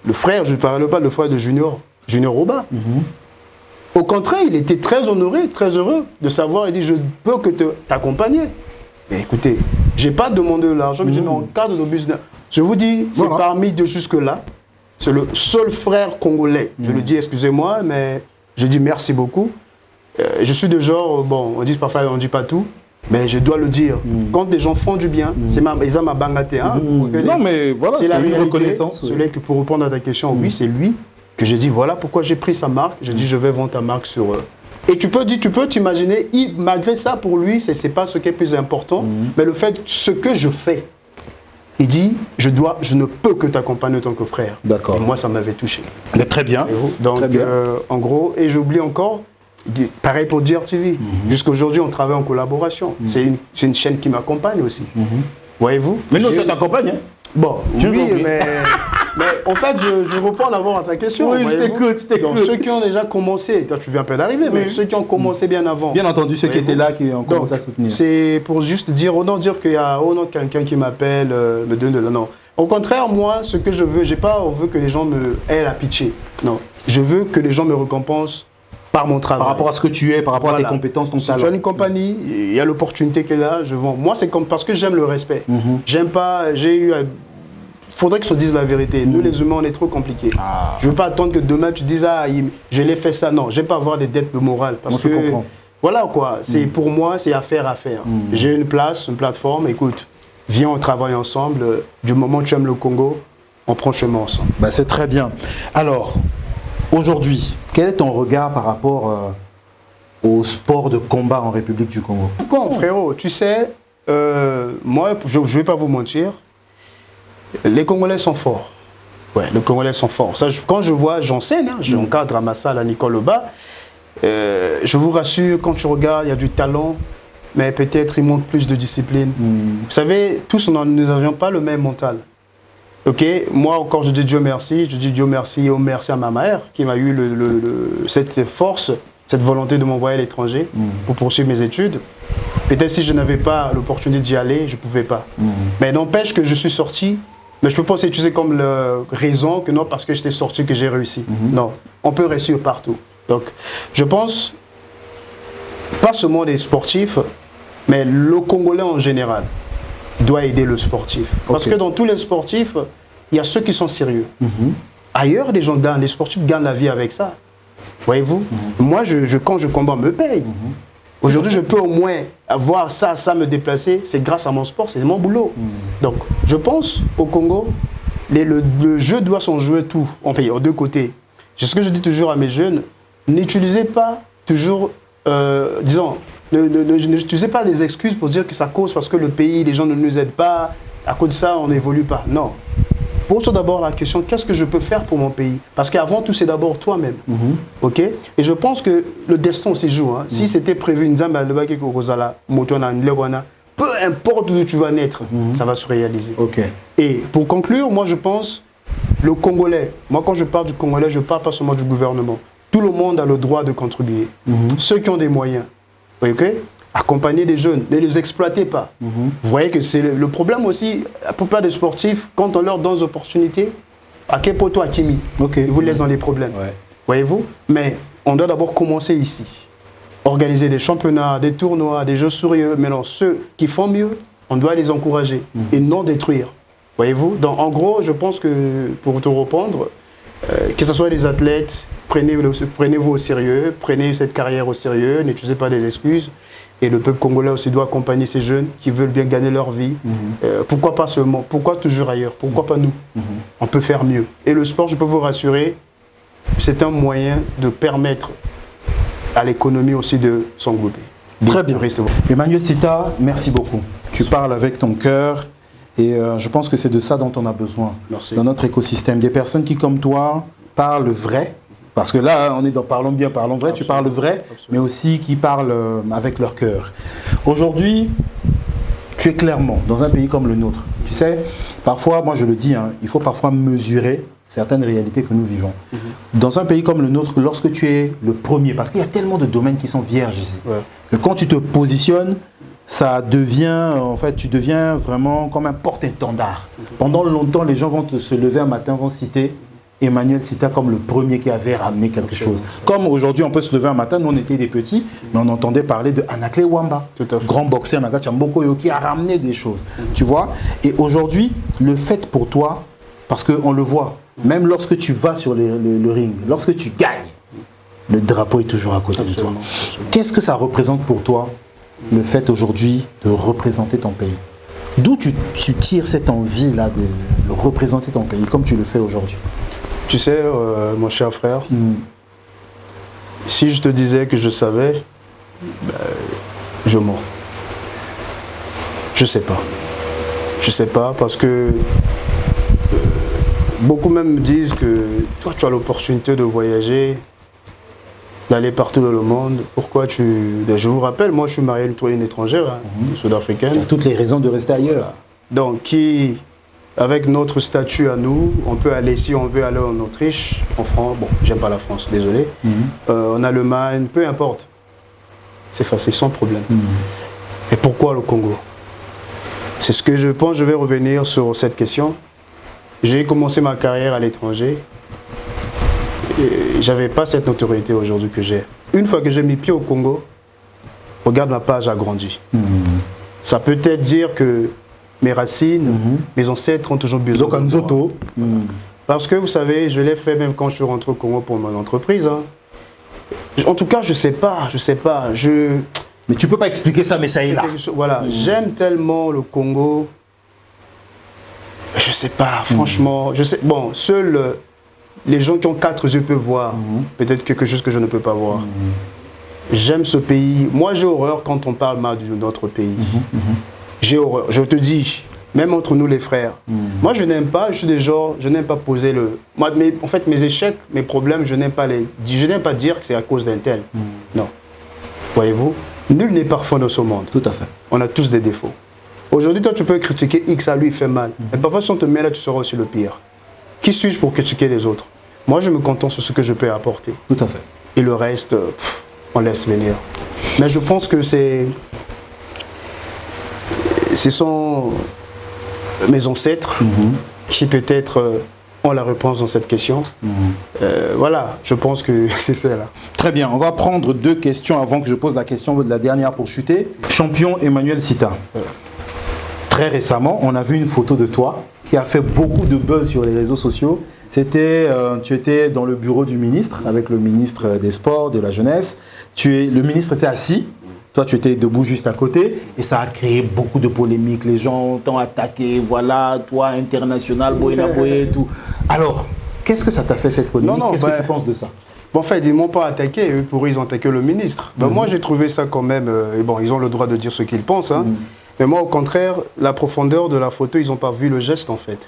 Le frère, je ne parle pas le frère de Junior Roba. Au contraire, il était très honoré, très heureux de savoir. Il dit, je peux que t'accompagner. Mais écoutez, je n'ai pas demandé de l'argent, mais dans le cadre de business. Je vous dis, c'est parmi de jusque-là, c'est le seul frère congolais. Je le dis, excusez-moi, mais je dis merci beaucoup. Je suis de genre, bon, on dit parfois, on ne dit pas tout, mais je dois le dire. Quand les gens font du bien, c'est ma bangaté. Non, mais voilà, c'est une reconnaissance. Celui que pour répondre à ta question, oui, c'est lui que j'ai dit, voilà pourquoi j'ai pris sa marque. J'ai dit, je vais vendre ta marque sur eux. Et tu peux t'imaginer, malgré ça, pour lui, ce n'est pas ce qui est plus important, mais le fait, ce que je fais. Il dit, je ne peux que t'accompagner en tant que frère. D'accord. Et moi, ça m'avait touché. Très bien. Donc, très bien. En gros, et j'oublie encore, pareil pour DRTV. Jusqu'à aujourd'hui, on travaille en collaboration. C'est une chaîne qui m'accompagne aussi. Voyez-vous? Mais nous, ça t'accompagne. Bon, oui, mais en fait, je réponds d'abord à ta question. Oui, je t'écoute. Donc, ceux qui ont déjà commencé, toi, tu viens un peu d'arriver, mais ceux qui ont commencé bien avant. Bien entendu, ceux qui étaient là, qui ont commencé à soutenir. C'est pour juste dire, dire qu'il y a quelqu'un qui m'appelle, me donne de la... Non. Au contraire, moi, ce que je veux, on veut que les gens me aient la pitié. Non. Je veux que les gens me récompensent par mon travail. Par rapport à ce que tu es, par rapport à tes compétences, ton talent. Si tu as une compagnie, il y a l'opportunité qu'elle a, je vends. Moi, c'est parce que j'aime le respect. J'aime pas, faudrait que je te dise la vérité. Nous, les humains, on est trop compliqués. Je veux pas attendre que demain, tu dises, je l'ai fait ça. Non, j'aime pas avoir des dettes de morale. Parce que, voilà quoi, pour moi, c'est affaire à faire. J'ai une place, une plateforme, écoute, viens, on travaille ensemble. Du moment où tu aimes le Congo, on prend chemin ensemble. Bah, c'est très bien. Alors, aujourd'hui, quel est ton regard par rapport au sport de combat en République du Congo? Quand, frérot, tu sais, moi, je ne vais pas vous mentir, les Congolais sont forts. Ouais, les Congolais sont forts. Ça, quand je vois, j'enseigne, j'encadre à ma salle à Nicole Oba, je vous rassure, quand tu regardes, il y a du talent, mais peut-être il manque plus de discipline. Vous savez, tous, nous n'avions pas le même mental. Ok, moi encore je dis Dieu merci et au merci à ma mère qui m'a eu cette force, cette volonté de m'envoyer à l'étranger pour poursuivre mes études. Peut-être si je n'avais pas l'opportunité d'y aller, je ne pouvais pas. Mais n'empêche que je suis sorti, mais je ne peux pas utiliser comme raison que non parce que j'étais sorti que j'ai réussi. Non, on peut réussir partout. Donc je pense, pas seulement des sportifs, mais le Congolais en général doit aider le sportif. Parce que dans tous les sportifs, il y a ceux qui sont sérieux. Ailleurs, les gens gagnent, les sportifs gagnent la vie avec ça. Voyez-vous? Moi, quand je combats, on me paye. Aujourd'hui, je peux au moins avoir ça me déplacer. C'est grâce à mon sport, c'est mon boulot. Donc, je pense au Congo, le jeu doit s'en jouer tout en pays, aux deux côtés. C'est ce que je dis toujours à mes jeunes, n'utilisez pas toujours, n'utilisez pas les excuses pour dire que ça cause parce que le pays, les gens ne nous aident pas, à cause de ça, on n'évolue pas. Non. Pose-toi d'abord la question, qu'est-ce que je peux faire pour mon pays? Parce qu'avant tout, c'est d'abord toi-même. Ok? Et je pense que le destin aussi joue. Si c'était prévu, peu importe où tu vas naître, ça va se réaliser. Okay. Et pour conclure, moi je pense, le Congolais, moi quand je parle du Congolais, je ne parle pas seulement du gouvernement. Tout le monde a le droit de contribuer. Ceux qui ont des moyens. Ok? Accompagner des jeunes, ne les exploitez pas. Vous voyez que c'est le problème aussi, la plupart des sportifs, quand on leur donne des opportunités, à quel point toi, Kimi, ils vous laissent dans les problèmes. Voyez-vous? Mais on doit d'abord commencer ici. Organiser des championnats, des tournois, des jeux sérieux. Maintenant, ceux qui font mieux, on doit les encourager et non détruire. Voyez-vous? Donc, en gros, je pense que, pour te répondre, que ce soit les athlètes, prenez-vous au sérieux, prenez cette carrière au sérieux, n'utilisez pas des excuses. Et le peuple congolais aussi doit accompagner ces jeunes qui veulent bien gagner leur vie. Pourquoi pas seulement? Pourquoi toujours ailleurs? Pourquoi pas nous? On peut faire mieux. Et le sport, je peux vous rassurer, c'est un moyen de permettre à l'économie aussi de s'englouber. Très bien. Emmanuel Sita, merci beaucoup. Tu parles avec ton cœur et je pense que c'est de ça dont on a besoin dans notre écosystème. Des personnes qui, comme toi, parlent vrai. Parce que là, on est dans parlons bien, parlons vrai, tu parles vrai, mais aussi qui parlent avec leur cœur. Aujourd'hui, tu es clairement dans un pays comme le nôtre. Tu sais, parfois, moi je le dis, il faut parfois mesurer certaines réalités que nous vivons. Dans un pays comme le nôtre, lorsque tu es le premier, parce qu'il y a tellement de domaines qui sont vierges ici, que quand tu te positionnes, ça devient, en fait, tu deviens vraiment comme un porte-étendard. Pendant longtemps, les gens vont se lever un matin, vont citer Emmanuel Sita comme le premier qui avait ramené quelque chose. Comme aujourd'hui, on peut se lever un matin, nous on était des petits, mais on entendait parler de Anakle Wamba, grand boxeur Naga Chambokoyo, qui a ramené des choses. Tu vois? Et aujourd'hui, le fait pour toi, parce qu'on le voit, même lorsque tu vas sur le ring, lorsque tu gagnes, le drapeau est toujours à côté de toi. Qu'est-ce que ça représente pour toi, le fait aujourd'hui de représenter ton pays? D'où tu tires cette envie-là de représenter ton pays comme tu le fais aujourd'hui? Tu sais, mon cher frère, si je te disais que je savais, je mens. Je sais pas. Je sais pas parce que beaucoup même me disent que toi tu as l'opportunité de voyager, d'aller partout dans le monde. Pourquoi tu... Je vous rappelle, moi je suis marié à une étrangère, sud-africaine. Tu as toutes les raisons de rester ailleurs. Donc qui... Avec notre statut à nous, on peut aller, si on veut aller en Autriche, en France, bon, j'aime pas la France, désolé, en Allemagne, peu importe. C'est facile, sans problème. Et pourquoi le Congo? C'est ce que je pense, je vais revenir sur cette question. J'ai commencé ma carrière à l'étranger. J'avais pas cette notoriété aujourd'hui que j'ai. Une fois que j'ai mis pied au Congo, regarde, ma page a grandi. Ça peut être dire que mes racines, mes ancêtres ont toujours besoin de moi. Parce que vous savez, je l'ai fait même quand je suis rentré au Congo pour mon entreprise. En tout cas, je sais pas. Mais tu peux pas expliquer ça, mais ça est là. Voilà, j'aime tellement le Congo. Je sais pas, franchement. Je sais. Bon, seuls les gens qui ont 4 yeux peuvent voir. Peut-être quelque chose que je ne peux pas voir. J'aime ce pays. Moi, j'ai horreur quand on parle mal de notre pays. J'ai horreur. Je te dis, même entre nous les frères. Moi, je n'aime pas, je suis des gens, je n'aime pas poser le... Moi, en fait, mes échecs, mes problèmes, je n'aime pas dire que c'est à cause d'un tel. Non. Voyez-vous, nul n'est parfait dans ce monde. Tout à fait. On a tous des défauts. Aujourd'hui, toi, tu peux critiquer X, à lui, il fait mal. Mais parfois, si on te met là, tu seras aussi le pire. Qui suis-je pour critiquer les autres? Moi, je me contente sur ce que je peux apporter. Tout à fait. Et le reste, on laisse venir. Mais je pense que ce sont mes ancêtres qui peut-être ont la réponse dans cette question. Voilà, je pense que c'est ça là. Très bien, on va prendre 2 questions avant que je pose la question de la dernière pour chuter. Champion Emmanuel Sita. Très récemment, on a vu une photo de toi qui a fait beaucoup de buzz sur les réseaux sociaux. C'était, tu étais dans le bureau du ministre, avec le ministre des Sports, de la Jeunesse. Le ministre était assis, toi tu étais debout juste à côté, et ça a créé beaucoup de polémiques. Les gens t'ont attaqué, voilà, toi international, Boina Boé et tout. Alors, qu'est-ce que ça t'a fait cette polémique? Qu'est-ce que tu penses de ça? Bon, en fait, ils ne m'ont pas attaqué, eux, pour eux, ils ont attaqué le ministre. Ben, moi, j'ai trouvé ça quand même, et bon, ils ont le droit de dire ce qu'ils pensent, hein. Mais moi, au contraire, la profondeur de la photo, ils n'ont pas vu le geste, en fait.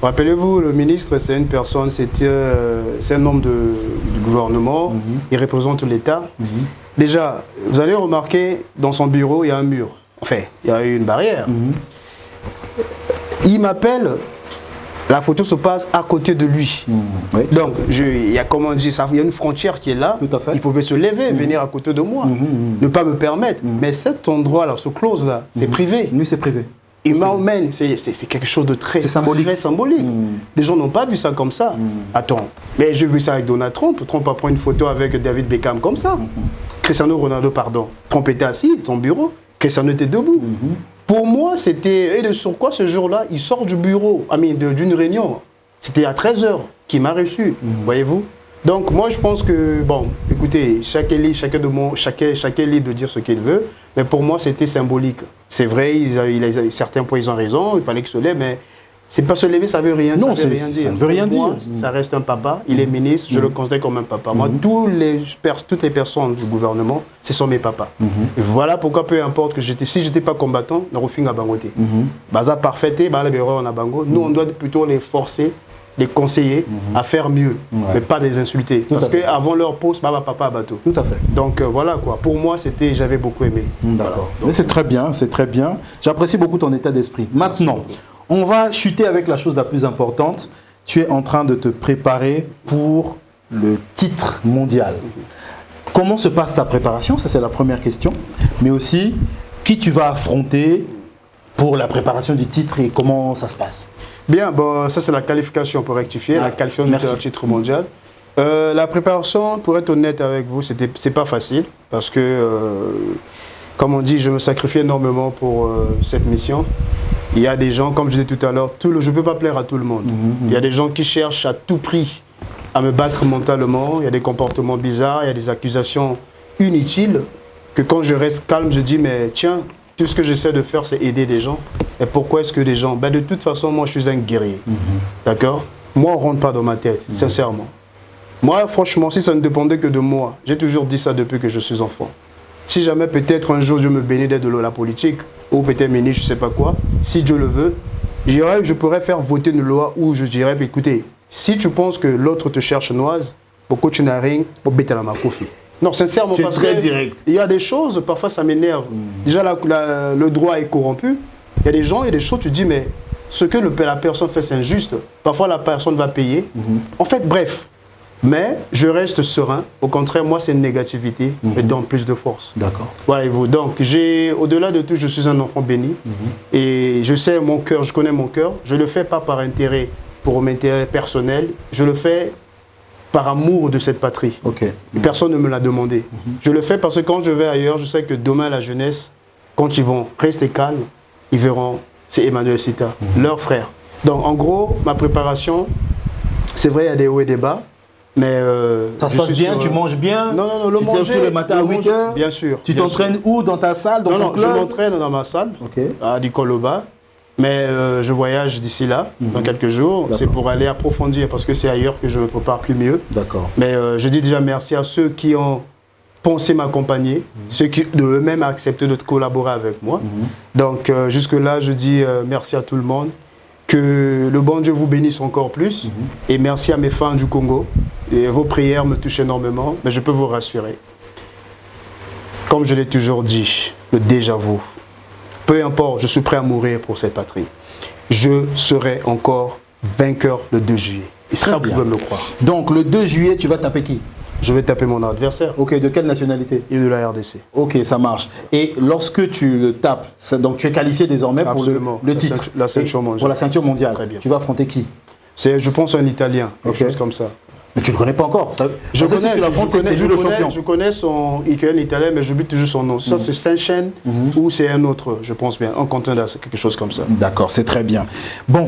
Rappelez-vous, le ministre, c'est une personne, c'est un homme du gouvernement, il représente l'État. Déjà, vous allez remarquer, dans son bureau, il y a un mur. Enfin, il y a une barrière. Il m'appelle, la photo se passe à côté de lui. Donc, il y a, comment on dit ça, il y a une frontière qui est là. Tout à fait. Il pouvait se lever, venir à côté de moi, ne pas me permettre. Mais cet endroit-là, ce close-là, c'est privé. Oui, c'est privé. Il m'emmène, c'est quelque chose de très symbolique. Les gens n'ont pas vu ça comme ça. Attends, mais j'ai vu ça avec Donald Trump. Trump a pris une photo avec David Beckham comme ça. Cristiano Ronaldo, pardon. Trump était assis, son bureau. Cristiano était debout. Pour moi, c'était... Et de sur quoi, ce jour-là, il sort du bureau, d'une réunion. C'était à 13h qu'il m'a reçu, voyez-vous. Donc, moi, je pense que, bon, écoutez, chacun est libre de dire ce qu'il veut, mais pour moi, c'était symbolique. C'est vrai, certains points, ils ont raison, il fallait qu'il se lève, mais c'est pas se lever, ça veut rien dire. Non, ça ne veut rien dire. Ça reste un papa, il est ministre, je le considère comme un papa. Moi, toutes les personnes du gouvernement, ce sont mes papas. Voilà pourquoi, peu importe que si je n'étais pas combattant, on refuse à bangoter. Baza parfaité, nous, on doit plutôt les forcer, les conseiller à faire mieux, mais pas les insulter. Parce qu'avant leur poste, papa bateau. Tout à fait. Donc voilà quoi. Pour moi, j'avais beaucoup aimé. D'accord. Voilà. C'est très bien, c'est très bien. J'apprécie beaucoup ton état d'esprit. Maintenant, on va chuter avec la chose la plus importante. Tu es en train de te préparer pour le titre mondial. Comment se passe ta préparation? Ça, c'est la première question. Mais aussi, qui tu vas affronter pour la préparation du titre et comment ça se passe? Bien, bon, ça c'est la qualification pour rectifier, la qualification du titre mondial. La préparation, pour être honnête avec vous, c'est pas facile parce que, comme on dit, je me sacrifie énormément pour cette mission. Il y a des gens, comme je disais tout à l'heure, je ne peux pas plaire à tout le monde. Il y a des gens qui cherchent à tout prix à me battre mentalement, il y a des comportements bizarres, il y a des accusations inutiles que quand je reste calme, je dis mais tiens, tout ce que j'essaie de faire c'est aider des gens. Et pourquoi est-ce que des gens... Ben, de toute façon, moi je suis un guerrier. D'accord? Moi on ne rentre pas dans ma tête, sincèrement. Moi franchement, si ça ne dépendait que de moi, j'ai toujours dit ça depuis que je suis enfant. Si jamais peut-être un jour je me bénis d'être de la politique, ou peut-être ministre, je ne sais pas quoi, si Dieu le veut, je pourrais faire voter une loi où je dirais, écoutez, si tu penses que l'autre te cherche noise, pourquoi tu n'as rien, pour bêter la macoufie. Non, sincèrement, parce très direct. Il y a des choses, parfois ça m'énerve. Déjà, le droit est corrompu. Il y a des gens, il y a des choses, tu dis, mais ce que la personne fait, c'est injuste. Parfois, la personne va payer. En fait, bref. Mais je reste serein. Au contraire, moi, c'est une négativité et donne plus de force. D'accord. Voilà, donc, au-delà de tout, je suis un enfant béni. Et je sais mon cœur, je connais mon cœur. Je ne le fais pas par intérêt, pour mon intérêt personnel. Je le fais par amour de cette patrie. Personne ne me l'a demandé. Je le fais parce que quand je vais ailleurs, je sais que demain, la jeunesse, quand ils vont rester calmes, ils verront, c'est Emmanuel Sita, leur frère. Donc, en gros, ma préparation, c'est vrai, il y a des hauts et des bas. Mais ça se passe bien, tu manges bien? Non, le manger. Tu te lèves tous les matins à 8h? Bien sûr. Tu t'entraînes où? Dans ta salle? Dans ton club? Je m'entraîne dans ma salle, à Dikoloba. Mais je voyage d'ici là, dans quelques jours. C'est pour aller approfondir, parce que c'est ailleurs que je me prépare plus mieux. D'accord. Mais je dis déjà merci à ceux qui ont pensé m'accompagner, ceux qui de eux-mêmes ont accepté de collaborer avec moi. Donc jusque-là, je dis merci à tout le monde. Que le bon Dieu vous bénisse encore plus. Et merci à mes fans du Congo. Et vos prières me touchent énormément. Mais je peux vous rassurer. Comme je l'ai toujours dit, le déjà-vu. Peu importe, je suis prêt à mourir pour cette patrie. Je serai encore vainqueur le 2 juillet. Et ça, vous pouvez me croire. Donc, le 2 juillet, tu vas taper qui? Je vais taper mon adversaire. Ok, de quelle nationalité? Il est de la RDC. Ok, ça marche. Et lorsque tu le tapes, donc tu es qualifié désormais pour le titre. La ceinture mondiale. Pour la ceinture mondiale. Très bien. Tu vas affronter qui? C'est, je pense, un Italien. Quelque chose comme ça. Mais tu ne le connais pas encore. Je connais, si tu l'affrontes, c'est lui le champion. Je connais son italien, mais j'oublie toujours son nom. Ça, c'est Saint-Chen ou c'est un autre, je pense bien. Un contender, c'est quelque chose comme ça. D'accord, c'est très bien. Bon,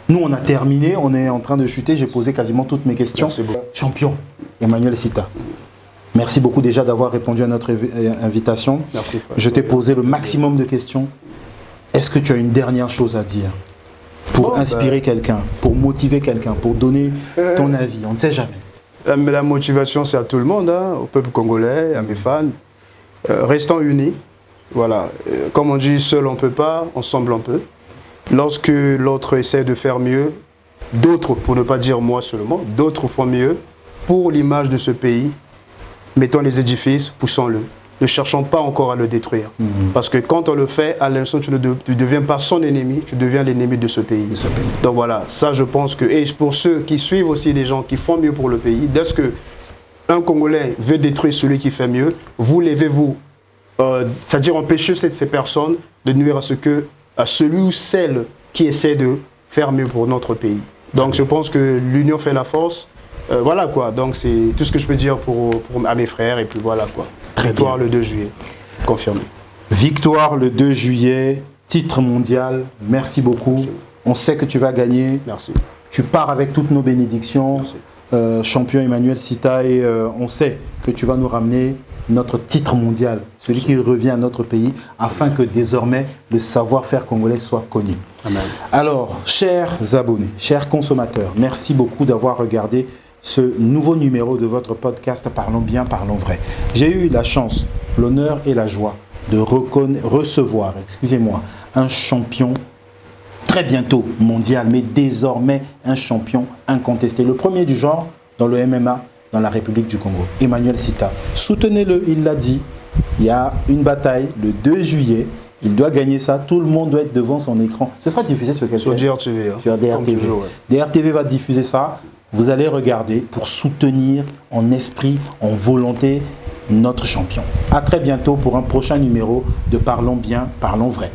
nous, on a terminé. On est en train de chuter. J'ai posé quasiment toutes mes questions. Champion, Emmanuel Sita. Merci beaucoup déjà d'avoir répondu à notre invitation. Merci. Je t'ai posé le maximum de questions. Est-ce que tu as une dernière chose à dire pour inspirer quelqu'un, pour motiver quelqu'un, pour donner ton avis? On ne sait jamais. La motivation, c'est à tout le monde, hein, au peuple congolais, à mes fans. Restons unis. Voilà. Comme on dit, seul on ne peut pas, ensemble on peut. Lorsque l'autre essaie de faire mieux, d'autres, pour ne pas dire moi seulement, d'autres font mieux pour l'image de ce pays. Mettons les édifices, poussons-le. Ne cherchons pas encore à le détruire. Parce que quand on le fait, à l'instant, tu ne deviens pas son ennemi, tu deviens l'ennemi de ce pays. Donc voilà, ça je pense que... Et pour ceux qui suivent aussi les gens qui font mieux pour le pays, dès que un Congolais veut détruire celui qui fait mieux, vous levez-vous. C'est-à-dire empêcher ces personnes de nuire à celui ou celle qui essaie de faire mieux pour notre pays. Donc je pense que l'union fait la force. Voilà quoi, donc c'est tout ce que je peux dire à mes frères et puis voilà quoi. Très Victoire bien. le 2 juillet, confirmé. Victoire le 2 juillet, titre mondial. Merci beaucoup. Merci. On sait que tu vas gagner. Merci. Tu pars avec toutes nos bénédictions. Champion Emmanuel Sita, et on sait que tu vas nous ramener notre titre mondial, celui qui revient à notre pays, afin que désormais le savoir-faire congolais soit connu. Amen. Alors, chers abonnés, chers consommateurs, merci beaucoup d'avoir regardé ce nouveau numéro de votre podcast Parlons bien, parlons vrai. J'ai eu la chance, l'honneur et la joie de recevoir, un champion très bientôt mondial, mais désormais un champion incontesté. Le premier du genre dans le MMA dans la République du Congo, Emmanuel Sita. Soutenez-le, il l'a dit. Il y a une bataille le 2 juillet. Il doit gagner ça. Tout le monde doit être devant son écran. Ce sera diffusé sur quel Sur DRTV. Sur DRTV. DRTV va diffuser ça. Vous allez regarder pour soutenir en esprit, en volonté, notre champion. À très bientôt pour un prochain numéro de Parlons bien, parlons vrai.